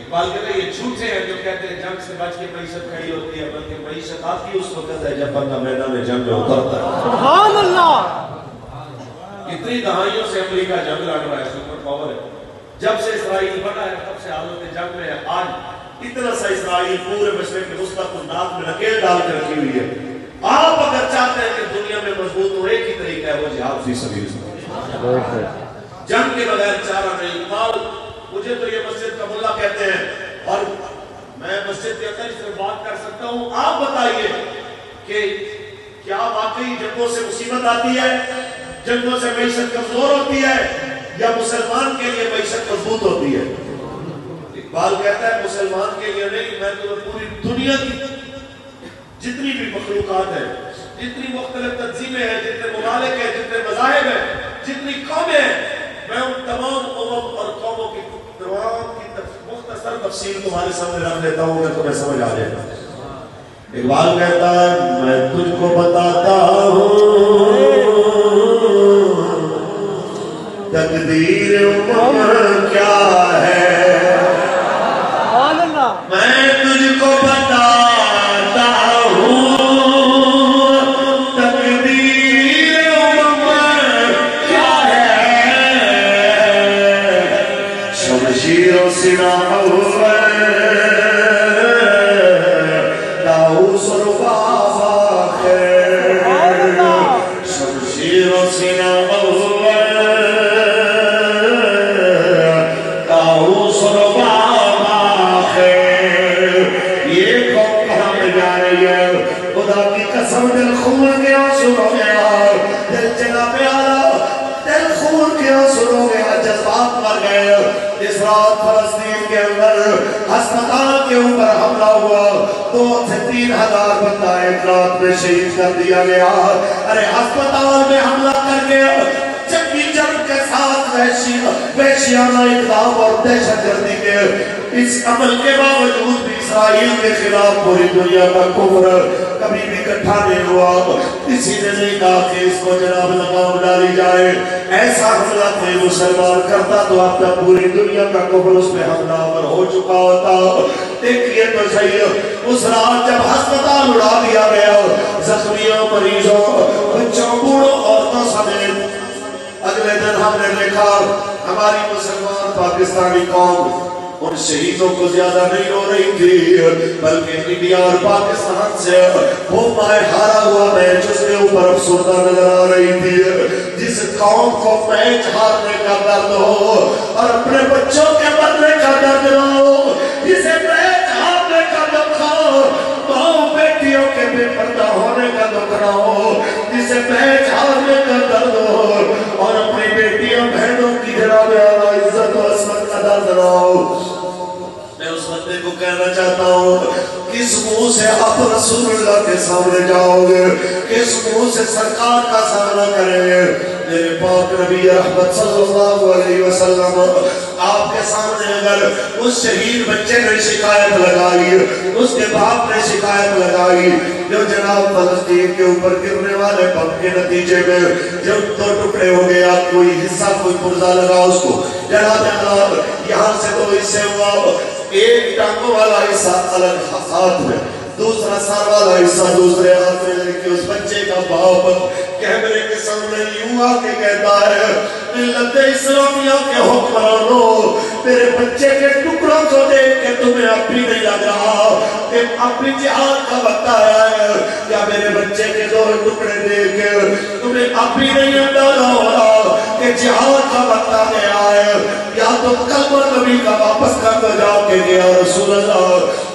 اقبال کہتے ہیں یہ جھوٹے ہیں جو کہتے ہیں جنگ سے بچ کے معیشت کھڑی ہوتی ہے، بلکہ معیشت آتی اس وقت ہے جب بندہ میدان جنگ میں اترتا ہے۔ سبحان اللہ! اتنی دہائیوں سے امریکہ جنگ لڑ رہا ہے، سپر پاور ہے، جب سے اسرائیل بنا ہے تب سے حالت جنگ میں ہے۔ آج اتنا سا اسرائیل پورے مشرق وسطیٰ کو ناک میں نکیل ڈال کے رکھی ہوئی ہے۔ آپ اگر چاہتے ہیں کہ دنیا میں مضبوط ہو، ایک ہی طریقہ ہے، وہ جہاد فی سبیل اللہ۔ جنگ کے بغیر چارہ نہیں۔ اقبال مجھے تو یہ مسجد کا ملا کہتے ہیں اور میں مسجد کے اندر اس سے بات کر سکتا ہوں، آپ بتائیے کہ کیا واقعی جنگوں سے مصیبت آتی ہے، جنگوں سے معیشت کمزور ہوتی ہے، یا مسلمان کے لیے معیشت مضبوط ہوتی ہے؟ اقبال کہتا ہے مسلمان کے لیے نہیں، میں تو پوری دنیا کی جتنی بھی مخلوقات ہیں، جتنی مختلف تنظیمیں ہیں، جتنے ممالک ہیں، جتنے مذاہب ہیں، جتنی قومیں ہیں، میں ان تمام امم اور قوموں کی تمام کی مختصر تفصیل تمہارے سامنے رکھ دیتا ہوں کہ تمہیں سمجھ آ جائے گا۔ اقبال کہتا ہے میں تجھ کو بتاتا ہوں تقدیر امم کیا ہے، میں تجھ کو بتاتا ہوں تقدیر امم کیا ہے، شمشیر و سلاح طاؤس و رباب آخر، شمشیر و سلاح دل خون کے آنسوؤں میں دل جگہ پہ آیا، دل خون کے آنسوؤں میں جذبات مر گئے۔ اس رات فلسطین کے اندر ہسپتال کے اوپر حملہ ہوا، 2 سے 3 ہزار بندہ ایک رات میں شہید کر دیا گیا۔ ارے ہسپتال میں حملہ کر کے جنگی جنگ کے ساتھ وحشیانہ اقدام اور دہشت گردی کے اس عمل کے باوجود بھی اسرائیل کے خلاف پوری دنیا کا کفر کبھی بھی اکٹھا نہیں ہوا۔ کسی نے نہیں کہا کہ اس کو جناب لگام ڈالی جائے، ایسا حملہ کوئی مسلمان کرتا تو اب تک پوری دنیا کا کفر اس پہ حملہ آور ہو چکا ہوتا۔ دیکھئے تو صحیح، اس رات جب ہسپتال اڑا دیا گیا، زخمیوں، مریضوں، بچوں، بوڑھوں، عورتوں سمیت، اگلے دن ہم نے دیکھا ہماری مسلمان پاکستانی قوم ان شہیدوں کو زیادہ نہیں رو رہی تھی، بلکہ انڈیا اور پاکستان سے وہ مائے ہارا ہوا میچ اس کے اوپر افسردہ نظر آ رہی تھی۔ جس قوم کو میچ ہارنے کا درد ہو اور اپنے بچوں کے مرنے کا درد ہو، جسے میچ ہارنے کا دکھ ہو، ماں بیٹیوں کے بے پردہ ہونے کا دکھ نہ ہو، جسے میچ ہارنے کا درد ہو اور اپنی بیٹیوں بہنوں کی جناب اعلیٰ عزت و عصمت کا درد نہ ہو، میں اس بندے کو کہنا چاہتا ہوں کس منہ سے آپ رسول اللہ کے سامنے جاؤ گے، کس منہ سے سرکار کا سامنا کریں گے؟ میرے پاک نبی رحمت صلی اللہ علیہ وسلم آپ کے سامنے اگر اس شہید بچے نے شکایت لگائی، اس کے باپ نے شکایت لگائی جو جناب فلسطین کے اوپر گرنے والے بم کے نتیجے میں جب 2 ٹکڑے ہو گیا، کوئی حصہ کوئی پرزہ لگا اس کو جناب یہاں سے 2 حصے ہوا، ایک ٹانگوں والا حصہ الگ ہاتھ میں، دوسرا سر والا حصہ دوسرے ہاتھ میں، لیکن اس بچے کا باپ کیمرے کے سامنے یوں آ کے کہتا ہے ملت اسلامیہ کے حکمرانوں، میرے بچے کے ٹکڑوں کو دیکھ کے تمہیں اب بھی نہیں لگ رہا کہ اپنی جہاد کا وقت آیا ہے، یا میرے بچے کے 2 ٹکڑے دیکھ کے تمہیں اب بھی نہیں اندازہ ہو رہا کہ جہاد کا وقت آ گیا ہے، یا تو کلمہ نبی کا واپس کر دو جا کے گیا رسول اللہ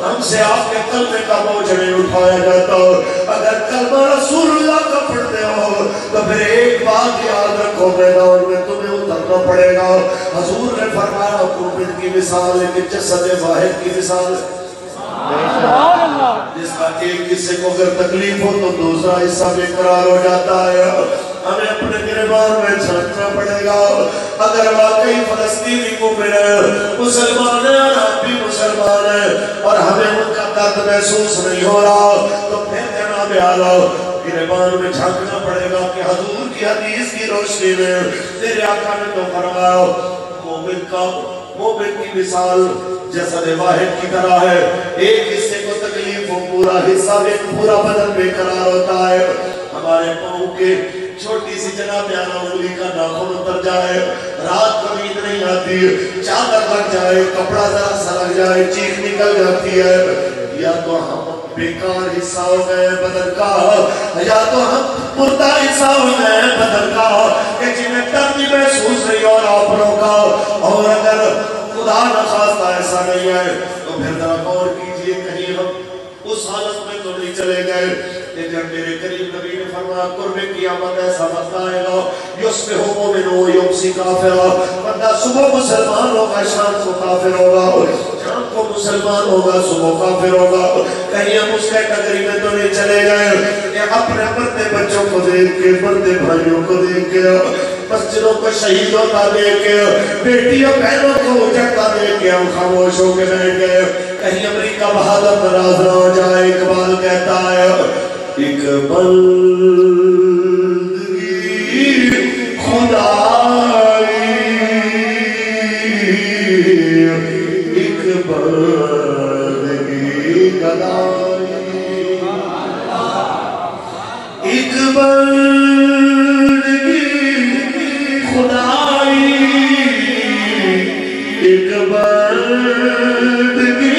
ہم سے آپ کے کلمے کا بوجھ نہیں اٹھایا جاتا، اگر کلمہ رسول اللہ کا پڑھتے ہو تو پھر ایک بات یاد رکھو میدان میں تمہیں اترنا پڑے گا۔ حضور نے فرمایا مومن کی مثال ہے کہ جسد واحد کی مثال ہے، جس کا ایک حصے کو اگر تکلیف ہو تو دوسرا حصہ بے قرار ہو جاتا ہے۔ ہمیں اپنے گریبان میں جھانکنا پڑے گا، اگر واقعی فلسطینی مومن ہے، مسلمان ہے اور ہم بھی مسلمان ہیں اور ہمیں ان کا درد محسوس نہیں ہو رہا، تو پھر جناب اعلیٰ گریبان میں جھانکنا پڑے گا کہ حضور کی حدیث کی روشنی میں تیرے آقا نے تو فرمایا مومن کا مومن کی مثال جسد واحد کی طرح ہے، ایک حصے کو تکلیف ہو پورا حصہ ایک پورا بدن بے قرار ہوتا ہے۔ ہمارے پاؤں کے چھوٹی سی جناب پیارا انگلی کا ناخن اتر جائے، رات کو نیند نہیں آتی، چادر لگ جائے، کپڑا ذرا سا لگ جائے، چیخ نکل جاتی ہے، یا تو ہم بیکار حصہ ہو گئے بدن کا، یا تو ہم مردہ حصہ ہو گئے بدن کا کہ جنہیں ڈر بھی محسوس نہیں اور آپنوں کا۔ اور اگر خدا نخواستہ ایسا نہیں ہے تو پھر ذرا غور کیجئے کہیں ہم اس حالت میں تو نہیں چلے گئے۔ لیکن میرے قریب نبی نے فرمایا قرب قیامت ایسا وقت آئے گا یصبح مومن و یمسی کافر، بندہ صبح مسلمان ہوگا شام کو کافر ہوگا، شام کو مسلمان ہوگا صبح کافر ہوگا۔ کہیں ہم اس کیٹیگری میں تو نہیں چلے گئے کہ اپنے مرتے بچوں کو دیکھ کے، مرتے بھائیوں کو دیکھ کے، مسجدوں کو شہید ہوتا دیکھ کے، بیٹیوں بہنوں کو اجڑتا دیکھ کے ہم خاموش ہو کے بیٹھ گئے۔ کہیں امریکہ بہادر ناراض نہ ہو جائے۔ اقبال کہتا ہے ایک بندگی خدائی، ایک بندگی گدائی، ایک بندگی خدائی، ایک بندگی